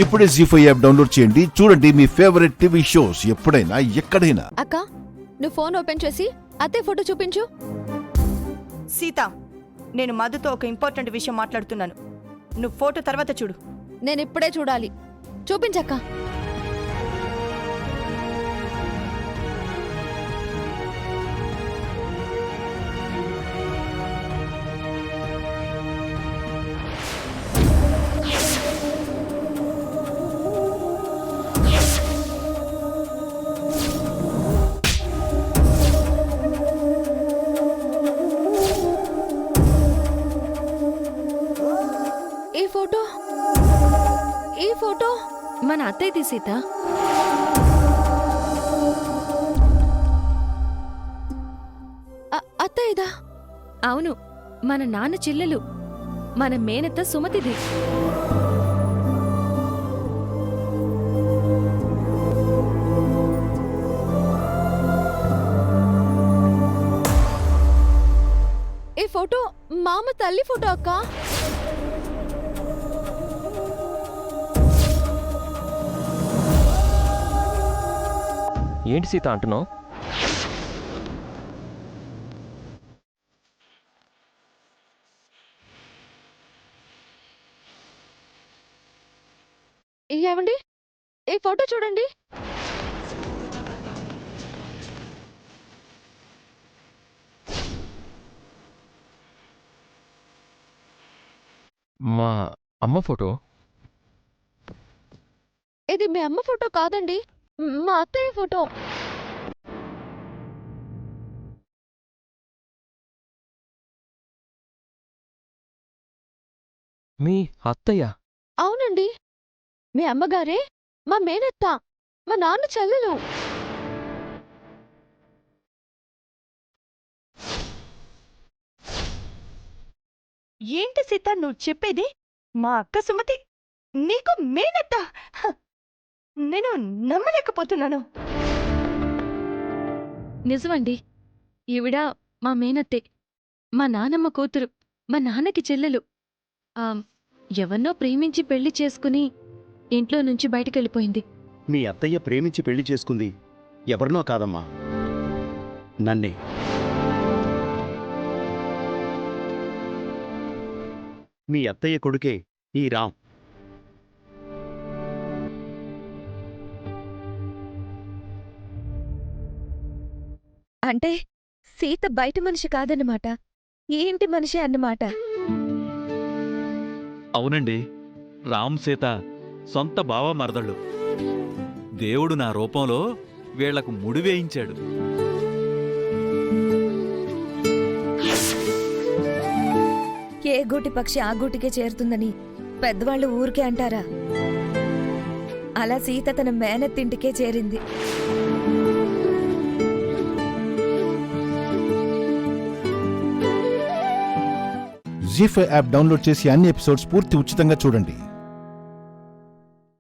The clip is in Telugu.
ఇప్పుడే జీ5 యాప్ డౌన్లోడ్ చేయండి. చూడండి మీ ఫేవరెట్ టీవీ షోస్ ఎప్పుడైనా ఎక్కడైనా. అక్క, నువ్వు ఫోన్ ఓపెన్ చేసి అత్తే ఫోటో చూపించు. సీత, నేను మధుతో ఒక ఇంపార్టెంట్ విషయం మాట్లాడుతున్నాను. నువ్వు ఫోటో తర్వాత చూడు. నేను ఇప్పుడే చూడాలి. చూపించక్క. ఈ ఫోటో మన అత్తయ్యది సీత. అత్తయ్యదా? అవును, మన నాన్న చెల్లెలు, మన మేనత్త సుమతిది. ఈ ఫోటో మామ తల్లి ఫోటో అక్క. ఏంటి సీత అంటున్నావు? ఏమండి, ఈ ఫోటో చూడండి. మా అమ్మ ఫోటో. ఇది మీ అమ్మ ఫోటో కాదండి, మా అత్తయ్య ఫోటో. మీ అత్తయ్య? అవునండి, మీ అమ్మగారే మా మేనత్త, మా నాన్న చెల్లెలు. ఏంటి సీత నువ్వు చెప్పేది? మా అక్క సుమతి నీకు మేనత్త? నేను నమ్మలేకపోతున్నాను. నిజమండి, ఈవిడ మా మేనత్తే, మా నానమ్మ కూతురు, మా నాన్నకి చెల్లెలు. ఎవరినో ప్రేమించి పెళ్లి చేసుకుని ఇంట్లో నుంచి బయటకెళ్ళిపోయింది. మీ అత్తయ్య ప్రేమించి పెళ్లి చేసుకుంది ఎవరినో కాదమ్మా, నన్నే. మీ అత్తయ్య కొడుకే ఈ రామ్. అంటే సీత బయట మనిషి కాదన్నమాట, ఈ ఇంటి మనిషి అన్నమాట. అవునండి, రామ్ సీత సొంత బావ మరదళ్ళు. దేవుడు నా రూపంలో వీళ్లకు ముడి వేయించాడు. ఏ గూటి పక్షి ఆ గూటికే చేరుతుందని పెద్దవాళ్ళు ఊరికే అంటారా? అలా సీత తన మేనత్తింటికే చేరింది. జీ5 యాప్ డౌన్లోడ్ చేసి అన్ని ఎపిసోడ్స్ పూర్తి ఉచితంగా చూడండి.